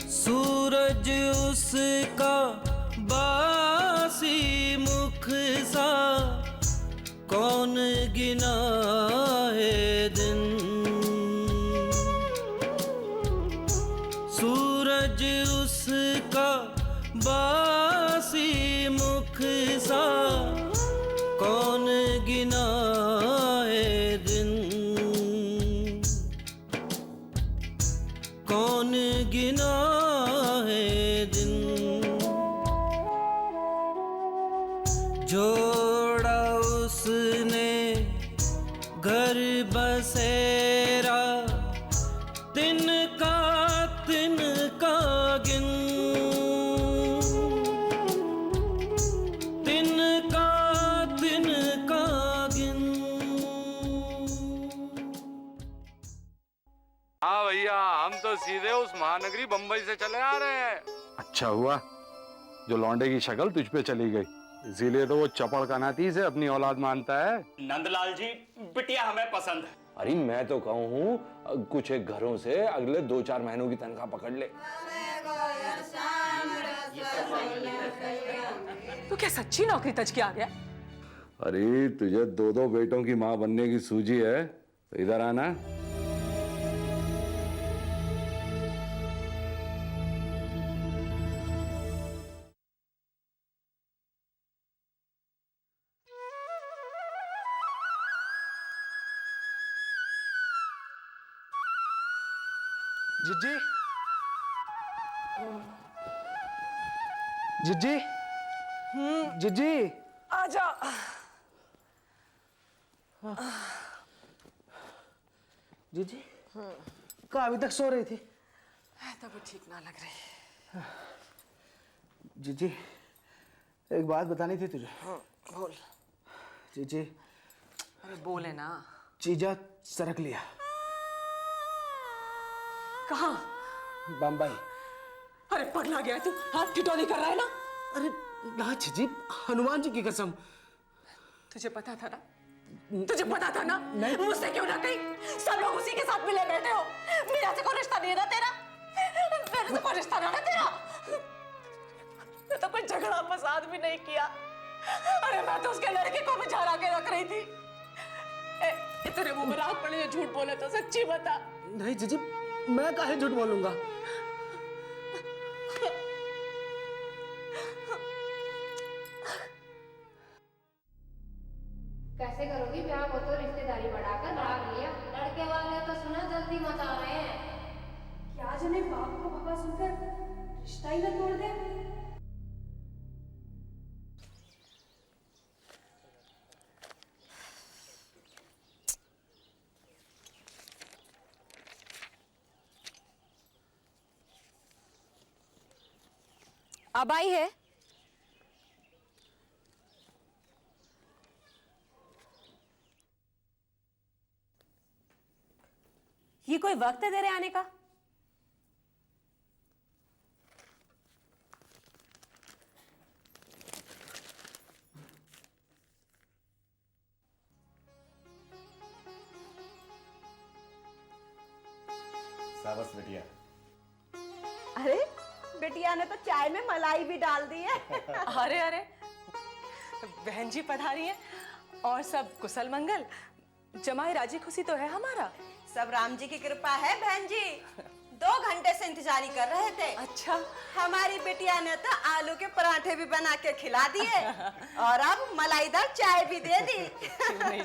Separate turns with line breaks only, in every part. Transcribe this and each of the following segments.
सूरज उसका बासी मुख सा, कौन गिना है दिन। सूरज उसका बासी मुख सा, कौन गिना है दिन। कौन गिना है दिन। जोड़ा उसने घर बसेरा, तिनका तिनका गिन। तिनका तिनका गिन।
हाँ भैया, हम तो सीधे उस महानगरी बंबई से चले आ रहे हैं।
अच्छा हुआ जो लौंडे की शक्ल तुझ पे चली गई, इसीलिए तो वो चपड़ कनाती से अपनी औलाद मानता है।
नंदलाल जी, बिटिया हमें पसंद है।
अरे मैं तो कहूँ हूँ कुछ एक घरों से अगले 2-4 महीनों की तनख्वाह पकड़ ले।
तो क्या सच्ची नौकरी तज के आ गया?
अरे तुझे 2-2 बेटों की माँ बनने की सूझी है तो इधर आना।
जिज्जी, जिज्जी, जिज्जी,
आजा।
जिज्जी, कहाँ अभी तक सो रही थी?
तबीयत ठीक ना लग रही।
जिज्जी, एक बात बतानी थी तुझे।
बोल।
जिज्जी,
अरे बोले ना।
जीजा सरक लिया।
कहाँ?
बम्बई।
अरे पगला गया तू, हाथ टिटोली कर रहा है ना?
अरे ना जिज्जी, हनुमान जी की कसम।
तुझे पता था ना? तुझे पता था ना? मुझसे क्यों ना कही? सब लोग उसी के साथ मिले बैठे हो। मेरा से कोई रिश्ता नहीं है ना तेरा? मेरे से कोई रिश्ता ना तेरा? मैं तो कोई झगड़ा फसाद भी नहीं किया। अरे मैं तो उसके लड़के को भी झरा के रख रही थी। तेरे मुंह में राख पड़ी है, झूठ बोले तो सच्ची बता।
नहीं जिज्जी, मैं काहे झूठ बोलूंगा?
कैसे करोगी ब्याह? वो तो रिश्तेदारी बढ़ाकर भाग लिया। लड़के वाले तो सुना जल्दी मचा रहे हैं।
क्या जाने बाप को भगा सुनकर रिश्ता ही न तोड़ दे।
अब आई है। ये कोई वक्त है तेरे आने का?
शाबाश बिटिया।
अरे बिटिया ने तो चाय में मलाई भी डाल दी है।
अरे अरे, बहन जी पधारी हैं और सब कुशल मंगल। जमाई राजी खुशी तो है हमारा।
सब राम जी की कृपा है बहन जी। 2 घंटे से इंतजारी कर रहे थे।
अच्छा,
हमारी बिटिया ने तो आलू के पराठे भी बना के खिला दिए और अब मलाईदार चाय भी दे दी।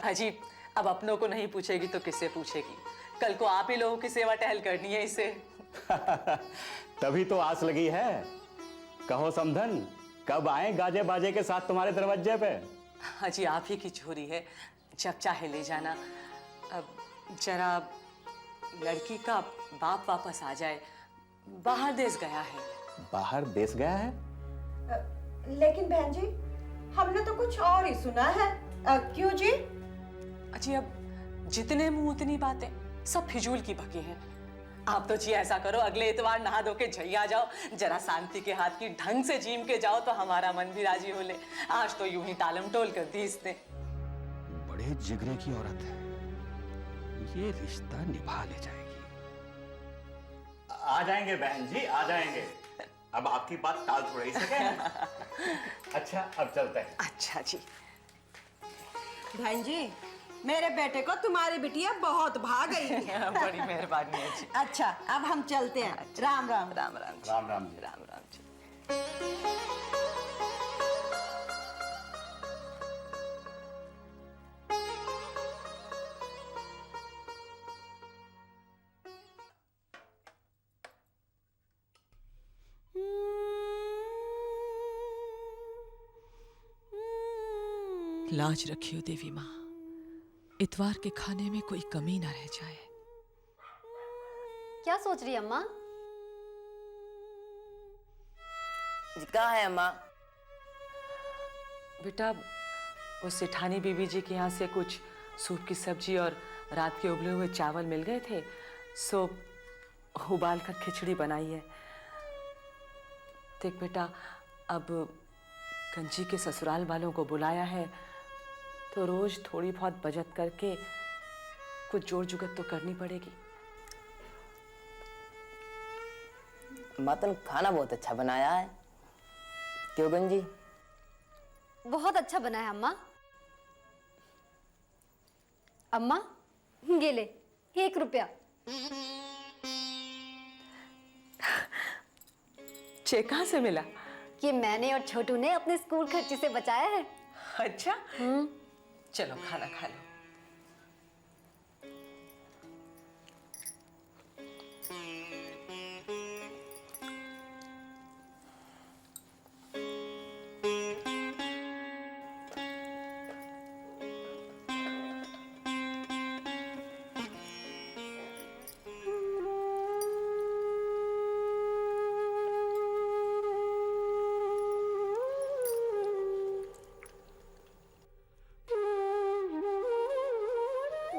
अजीब, अब अपनों को नहीं पूछेगी तो किससे पूछेगी? कल को आप ही लोगों की सेवा टहल करनी है इसे।
तभी तो आस लगी है। कहो समधन, कब आए गाजे बाजे के साथ तुम्हारे दरवाजे पे?
अजी आप ही की चोरी है, जब चाहे ले जाना। अब जरा लड़की का बाप वापस आ जाए, बाहर देश गया है।
बाहर देश गया है?
लेकिन बहन जी, हमने तो कुछ और ही सुना है। क्यों जी?
अजी अब जितने मुंह उतनी बातें। सब फिजूल की बकी हैं। आप तो जी ऐसा करो, अगले इतवार नहा धो के झैया जाओ, जरा शांति के हाथ की ढंग से जीम के जाओ तो हमारा मन भी राजी हो ले। आज तो यूं ही टालम टोल कर दी इसने।
बड़े जिगरे की औरत है, ये रिश्ता निभा ले जाएगी।
आ जाएंगे बहन जी, आ जाएंगे। अब आपकी बात टाल थोड़ी सके। अच्छा, अब चलते हैं।
अच्छा जी।
बहन जी, मेरे बेटे को तुम्हारी बिटिया बहुत भा गई है।
बड़ी मेहरबानी है जी।
अच्छा, अब हम चलते हैं। राम राम।
राम राम जी।
राम राम जी।
राम राम जी। लाज रखियो देवी माँ, इतवार के खाने में कोई कमी ना रह जाए।
क्या सोच रही है अम्मा?
कहाँ है अम्मा? बेटा, वो सेठानी बीबी जी के यहाँ से कुछ सूप की सब्जी और रात के उबले हुए चावल मिल गए थे, सो उबाल कर खिचड़ी बनाई है। देख बेटा, अब गंजी के ससुराल वालों को बुलाया है तो रोज थोड़ी बहुत बचत करके कुछ जोड़ जुगत तो करनी पड़ेगी।
मातन खाना बहुत अच्छा बनाया है, क्यों गंजी?
बहुत अच्छा बना है अम्मा। अम्मा, ये ले 1 रुपया।
चेक कहाँ से मिला?
ये मैंने और छोटू ने अपने स्कूल खर्चे से बचाया है।
अच्छा, चलो खाना खा लो।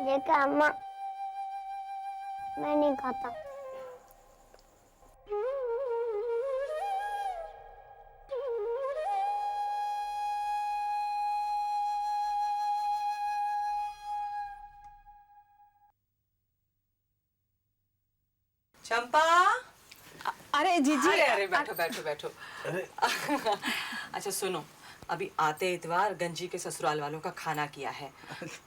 देखा अम्मा, मैं नहीं खाता।
चंपा।
अरे जीजी।
अरे बैठो बैठो बैठो। अच्छा सुनो, अभी आते इतवार गंजी के ससुराल वालों का खाना किया है,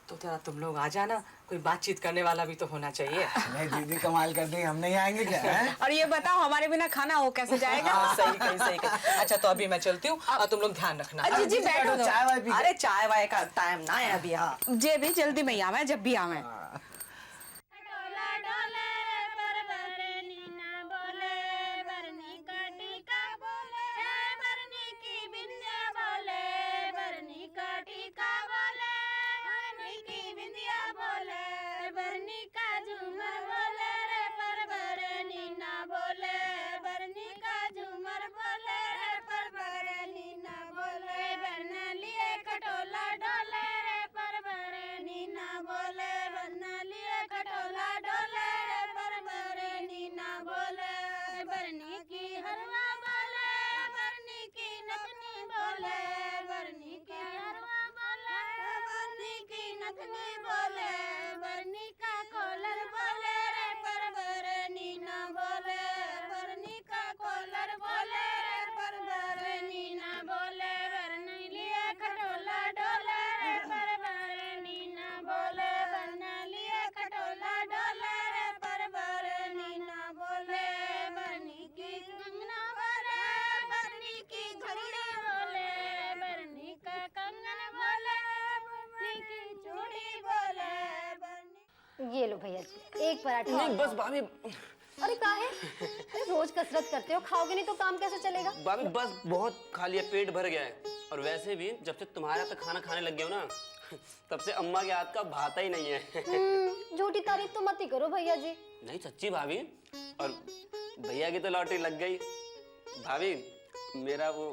तो जरा तुम लोग आ जाना, कोई बातचीत करने वाला भी तो होना चाहिए।
नहीं दीदी, कमाल कर दी, हम नहीं आएंगे क्या है?
और ये बताओ, हमारे बिना खाना हो कैसे जाएगा?
सही कही, सही कही। अच्छा तो अभी मैं चलती हूँ और तुम लोग ध्यान रखना।
जीजी बैठो,
चाय वाय पी।
अरे चाय वाय का टाइम ना है अभी। हाँ,
जे भी जल्दी में आवे, जब भी आवे।
ये लो भैया जी, 1 पराठा।
नहीं बस भाभी।
अरे क्या है? अरे रोज कसरत करते हो, खाओगे नहीं तो काम कैसे चलेगा?
भाभी बस बहुत खा लिया, पेट भर गया है। और वैसे भी जब से तुम्हारे हाथ का खाना खाने लग गया हो ना, तब से अम्मा के हाथ का भाता ही नहीं है।
झूठी तारीफ तो मत ही करो भैया जी।
नहीं सच्ची भाभी, और भैया की तो लॉटरी लग गई। भाभी मेरा वो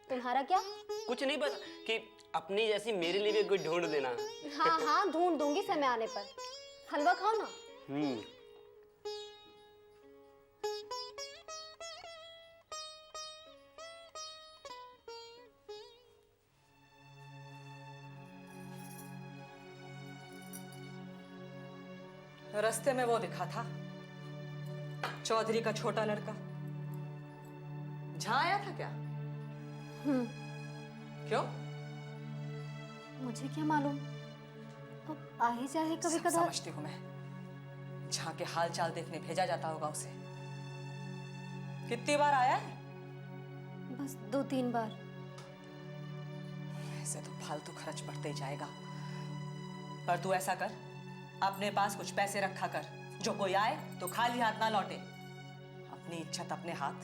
तुम्हारा क्या?
कुछ नहीं, बस कि अपनी जैसी मेरे लिए भी कोई ढूंढ देना।
हाँ हाँ, ढूंढ दूंगी समय आने पर। हलवा खाओ ना।
रास्ते में वो दिखा था, चौधरी का छोटा लड़का। जहां आया था क्या? क्यों?
मुझे क्या मालूम, अब आ ही जाए कभी
सब
कदार।
समझती हूँ मैं। जहां के हाल चाल देखने भेजा जाता होगा उसे। कितनी बार आया है?
बस 2-3 बार।
ऐसे तो फालतू खर्च बढ़ते ही जाएगा। पर तू ऐसा कर, अपने पास कुछ पैसे रखा कर, जो कोई आए तो खाली हाथ ना लौटे। अपनी इज्जत अपने हाथ।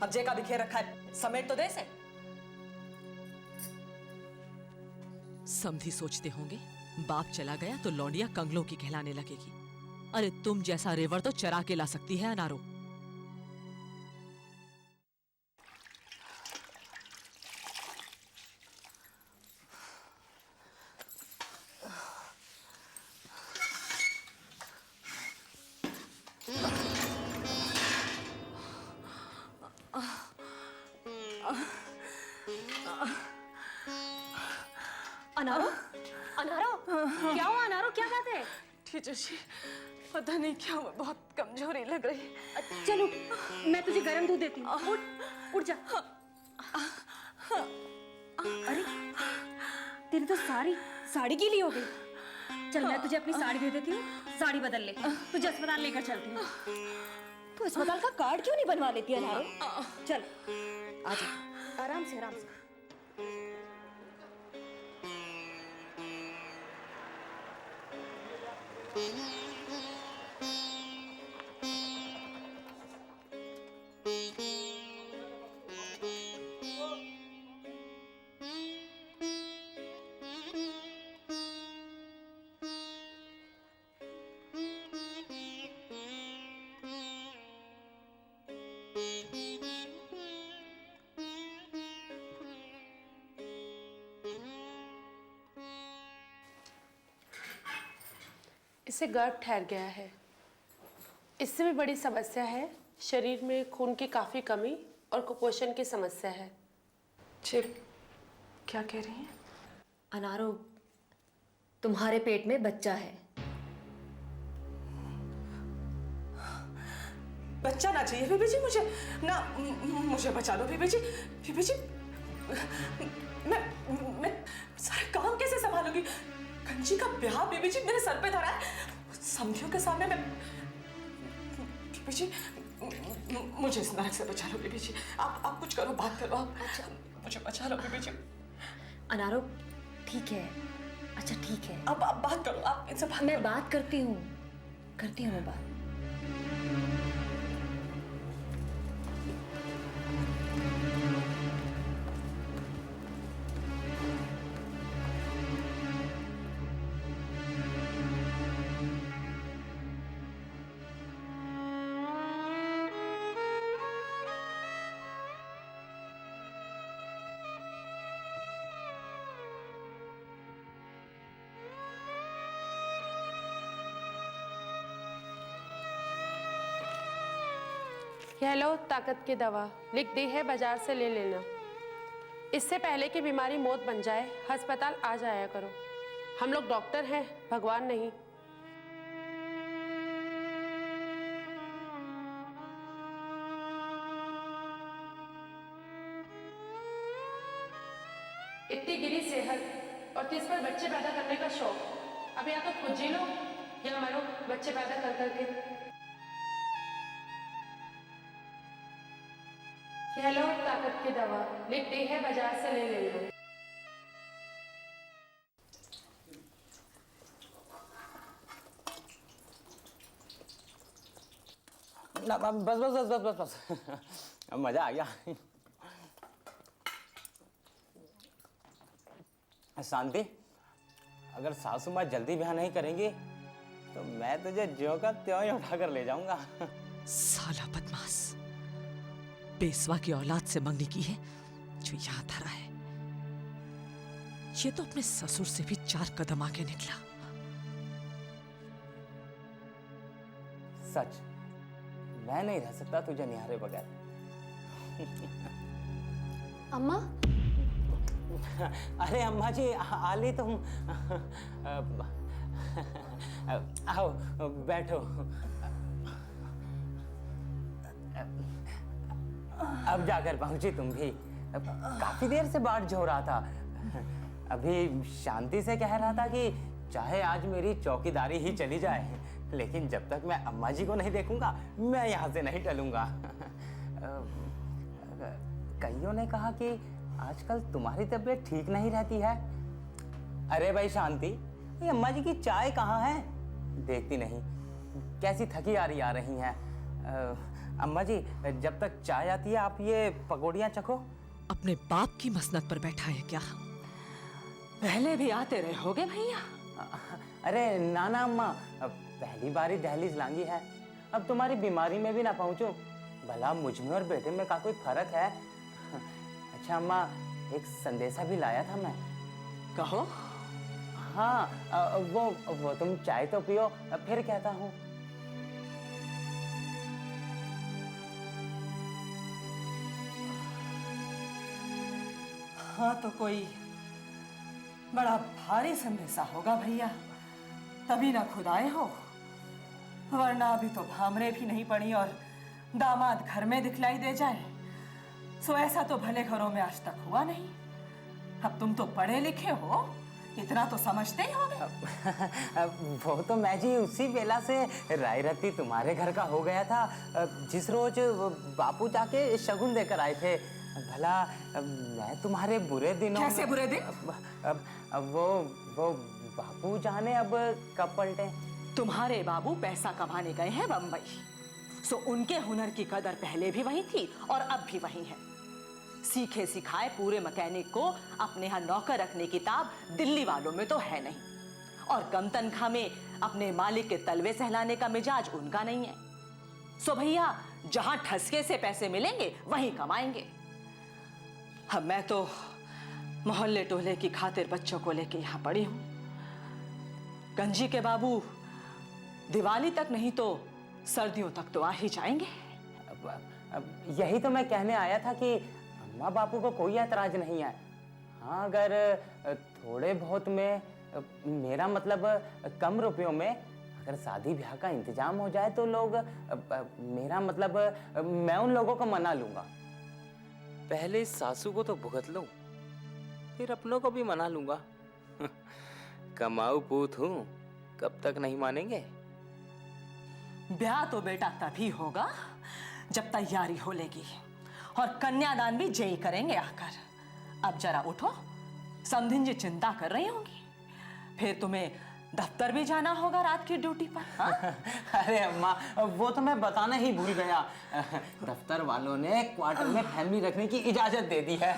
अब जे का बिखेर रखा है, समेट तो दे से।
समधी सोचते होंगे बाप चला गया तो लौंडिया कंगलों की कहलाने लगेगी। अरे तुम जैसा रेवर तो चरा के ला सकती है अनारो।
अनारो, अनारो, क्या हुआ अनारो, क्या बात है?
टीचर जी, पता नहीं क्या हुआ, बहुत कमजोरी लग रही।
चलो मैं तुझे गर्म दूध देती हूँ। उठ, उठ जा। अरे तेरी तो साड़ी गीली हो गई। चल मैं तुझे अपनी साड़ी दे देती हूँ, साड़ी बदल ले। तुझे अस्पताल लेकर चलती हूँ। तू अस्पताल का कार्ड क्यों नहीं बनवा लेती अनारो? चल आजा, आराम से आराम से।
इसे गर्भ ठहर गया है। इससे भी बड़ी समस्या है, शरीर में खून की काफी कमी और कुपोषण की समस्या है।
चिप, क्या कह रही हैं?
अनारो, तुम्हारे पेट में बच्चा है।
बच्चा ना चाहिए बीबी जी मुझे, ना मुझे बचा दो बीबी जी। बीबी जी, मैं सारे काम कैसे संभालूंगी? कंजी का ब्याह बीबी जी मेरे सर पे धरा है, समझियों के सामने मैं। बीबी जी, मुझे इस नरक से बचा लो बीबी जी। आप कुछ करो, बात करो आप। अच्छा, मुझे बचा लो बीबी जी।
अनारो, ठीक है, अच्छा ठीक है।
अब आप बात करो, आप इनसे बात।
मैं बात करती हूँ मैं बात।
यह लो ताकत की दवा, लिख दी है, बाजार से ले लेना। इससे पहले कि बीमारी मौत बन जाए, अस्पताल आ जाया करो। हम लोग डॉक्टर हैं, भगवान नहीं। इतनी गिरी सेहत और तुझ पर बच्चे पैदा करने का शौक। अब या तो खुद जी लो या मरो बच्चे पैदा कर करके। यह लो ताकत की दवा, लिख दी है, बाजार से ले लेना।
बस बस बस बस बस बस अब मजा आ गया। शांति, अगर सासू माँ जल्दी ब्याह नहीं करेंगी तो मैं तुझे ज्यों का त्यों ही उठा कर ले जाऊंगा।
साला बदमाश, पेशवा की औलाद से मंगनी की है जो यहाँ धरा है। ये तो अपने ससुर से भी 4 कदम आगे निकला।
सच मैं नहीं रह सकता तुझे निहारे बगैर।
अम्मा
अरे अम्मा जी आली तुम आओ बैठो। अब जाकर पहुंची तुम भी। काफी देर से बाट जो रहा था। अभी शांति से कह रहा था कि चाहे आज मेरी चौकीदारी ही चली जाए, लेकिन जब तक मैं अम्मा जी को नहीं देखूंगा मैं यहाँ से नहीं टलूंगा। कईयों ने कहा कि आजकल तुम्हारी तबीयत ठीक नहीं रहती है। अरे भाई शांति, ये अम्मा जी की चाय कहाँ है? देखती नहीं कैसी थकी आ रही हैं। अम्मा जी जब तक चाय आती है आप ये पकौड़ियाँ चखो।
अपने बाप की मसनद पर बैठा है क्या?
पहले भी आते रहे होगे भैया।
अरे ना ना अम्मा, पहली बारी दहलीज लांगी है। अब तुम्हारी बीमारी में भी ना पहुंचूं, भला मुझ में और बेटे में का कोई फर्क है? अच्छा अम्मा, एक संदेशा भी लाया था मैं।
कहो।
हाँ वो तुम चाय तो पियो फिर कहता हूँ।
हाँ तो कोई बड़ा भारी संदेशा होगा भैया, तभी ना खुद आए हो, वरना अभी तो भामरे भी नहीं पड़ी और दामाद घर में दिखलाई दे जाए। सो ऐसा तो भले घरों में आज तक हुआ नहीं। अब तुम तो पढ़े लिखे हो, इतना तो समझते ही होगे।
वो तो मैं जी उसी बेला से राय रत्ती तुम्हारे घर का हो गया था, जिस रोज बापू जाके शगुन देकर आए थे। भला मैं तुम्हारे बुरे दिनों।
कैसे बुरे दिन?
अब वो बापू जाने अब कब पलटे।
तुम्हारे बाबू पैसा कमाने गए हैं बम्बई, सो उनके हुनर की कदर पहले भी वही थी और अब भी वही है। सीखे सिखाए पूरे मैकेनिक को अपने यहाँ नौकर रखने की ताब दिल्ली वालों में तो है नहीं, और कम तनख्वाह में अपने मालिक के तलवे सहलाने का मिजाज उनका नहीं है। सो भैया जहां ठसके से पैसे मिलेंगे वहीं कमाएंगे। अब मैं तो मोहल्ले टोले की खातिर बच्चों को लेके यहाँ पड़ी हूँ। गंजी के बाबू दिवाली तक नहीं तो सर्दियों तक तो आ ही जाएंगे।
अब यही तो मैं कहने आया था कि अम्मा बापू को कोई ऐतराज नहीं है। हाँ अगर थोड़े बहुत में, मेरा मतलब कम रुपयों में अगर शादी ब्याह का इंतजाम हो जाए तो लोग, मेरा मतलब मैं उन लोगों को मना लूंगा। पहले सासू को तो भुगत लूं, फिर अपनों को भी मना लूंगा। कमाऊ पूत हूं, कब तक नहीं मानेंगे।
ब्याह तो बेटा तभी होगा जब तैयारी हो लेगी, और कन्यादान भी जय करेंगे आकर। अब जरा उठो, समधिन जी चिंता कर रही होंगी, फिर तुम्हें दफ्तर भी जाना होगा रात की ड्यूटी पर। हाँ?
अरे अम्मा वो तो मैं बताना ही भूल गया। दफ्तर वालों ने क्वार्टर में फैमिली रखने की इजाजत दे दी है।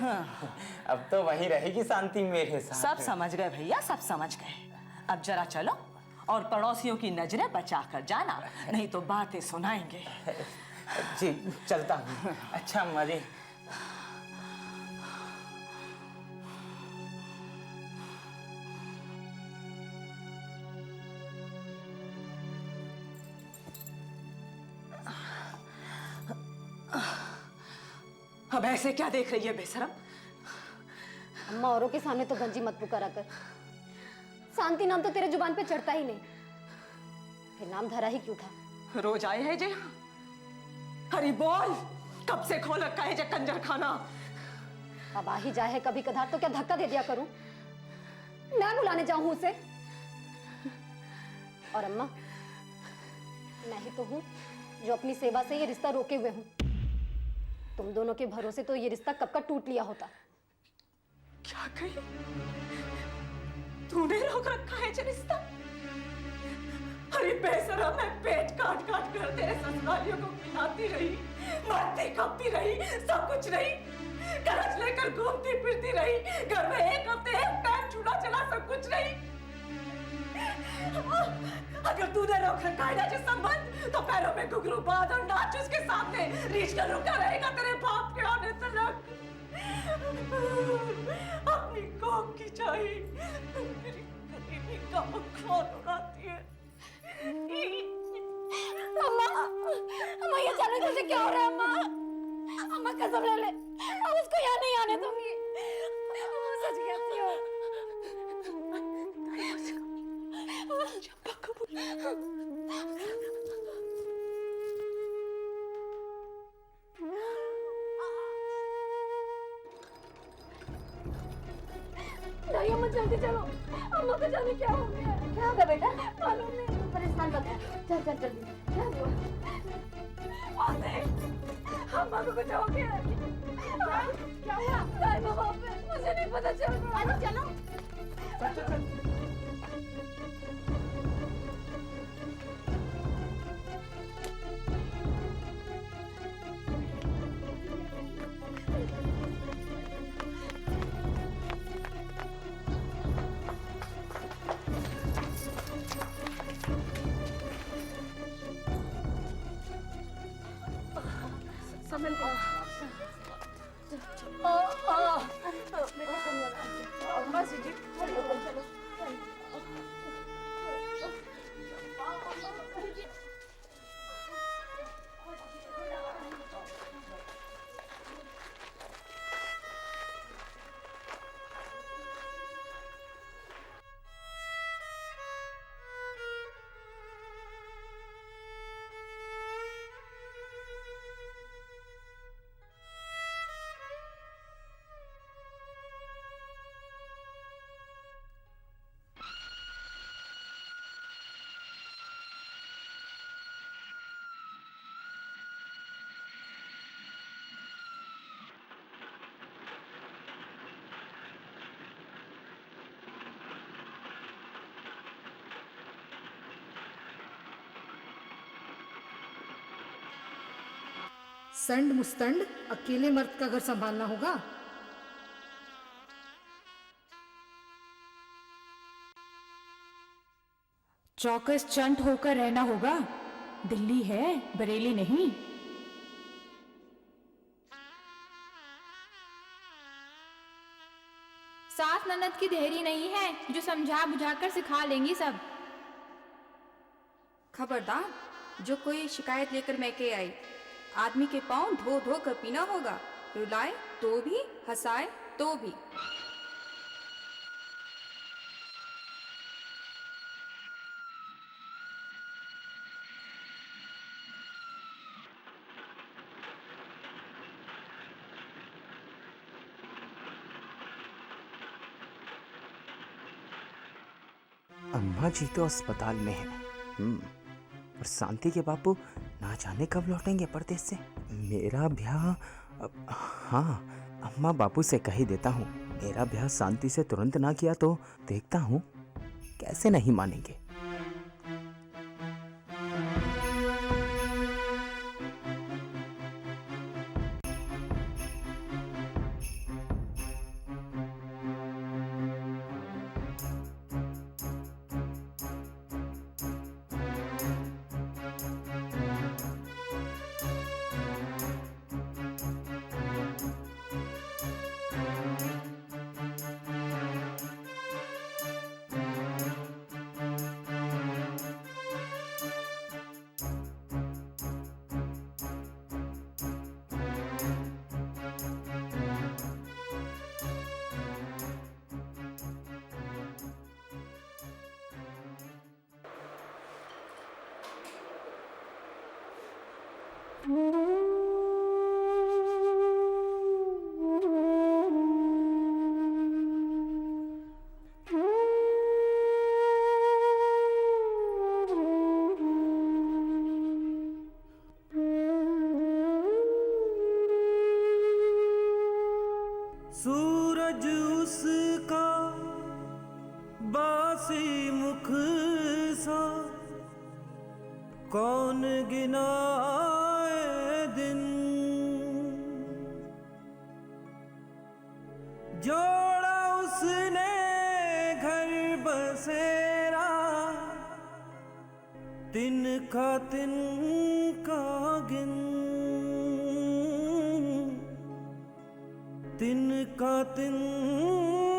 अब तो वहीं रहेगी शांति मेरे साथ।
सब समझ गए भैया, सब समझ गए। अब जरा चलो और पड़ोसियों की नजरें बचा कर जाना, नहीं तो बातें सुनाएंगे।
जी चलता हूँ। अच्छा अम्मा जी।
अब ऐसे क्या देख रही है बेशरम?
अम्मा औरों के सामने तो गंजी मत पुकारा कर। शांति नाम तो तेरे जुबान पे चढ़ता ही नहीं, फिर नाम धरा ही क्यों था?
रोज आए हैं जे? अरे बोल, कब से खोल रखा है जे कंजर खाना?
अब आ ही जाए है कभी कधार तो क्या धक्का दे दिया करूं? मैं बुलाने जाऊं उसे? और अम्मा मैं ही तो हूं जो अपनी सेवा से ये रिश्ता रोके हुए हूं। तुम दोनों के भरोसे तो ये रिश्ता कब का टूट लिया होता।
क्या कही? तूने रोक रखा है ये रिश्ता? अरे बेशरम, मैं पेट काट काट कर तेरे ससुरालियों को खिलाती रही, मरती खपती रही, सब कुछ रही, करज लेकर घूमती फिरती रही, घर में एक हफ्ते एक टाइम चूल्हा चला, सब कुछ रही। अगर तूने रोक रखा है ना जो संबंध, तो पैरों में घुंघरू बांध और नाच उसके सामने, रीछ कर रुका रहेगा तेरे बाप के आने तक। अपनी कौम की चाही मेरी गरीबी का मखौल उड़ाती है।
अम्मा मुझे क्या हो रहा है अम्मा? अम्मा कसम ले ले, अब उसको यहाँ नहीं आने दूंगी। अम्मा सच कहती हो। चंपा कबूल। नहीं अम्मा जल्दी चलो, अम्मा को जाने क्या हो गया? क्या होगा बेटा? मालूम नहीं, परेशान मत हो। चल चल जल्दी, क्या हुआ? अम्मा को कुछ हो गया? क्या हुआ? नहीं बाबा, मुझे नहीं पता चल रहा। चलो चलो चल चल चल। संभल को। बस जी, चलो चलो।
संड मुस्तंड अकेले मर्द का घर संभालना होगा। चौकस चंट होकर रहना होगा। दिल्ली है, बरेली नहीं।
सास ननद की देरी नहीं है जो समझा बुझाकर सिखा लेंगी सब।
खबरदार, जो कोई शिकायत लेकर मैके आई, आदमी के पांव धो धो कर पीना होगा। रुलाए तो भी, हंसाए तो भी।
अम्मा जी तो अस्पताल में है, और शांति के बापू ना जाने कब लौटेंगे परदेश से। मेरा ब्याह, हाँ, अम्मा बापू से कह ही देता हूँ। मेरा ब्याह शांति से तुरंत ना किया तो देखता हूँ कैसे नहीं मानेंगे।
सूरज उसका बासी मुख सा, कौन गिनाए दिन। जोड़ा उसने घर बसेरा, तिनका तिनका गिन। तिनका तिनका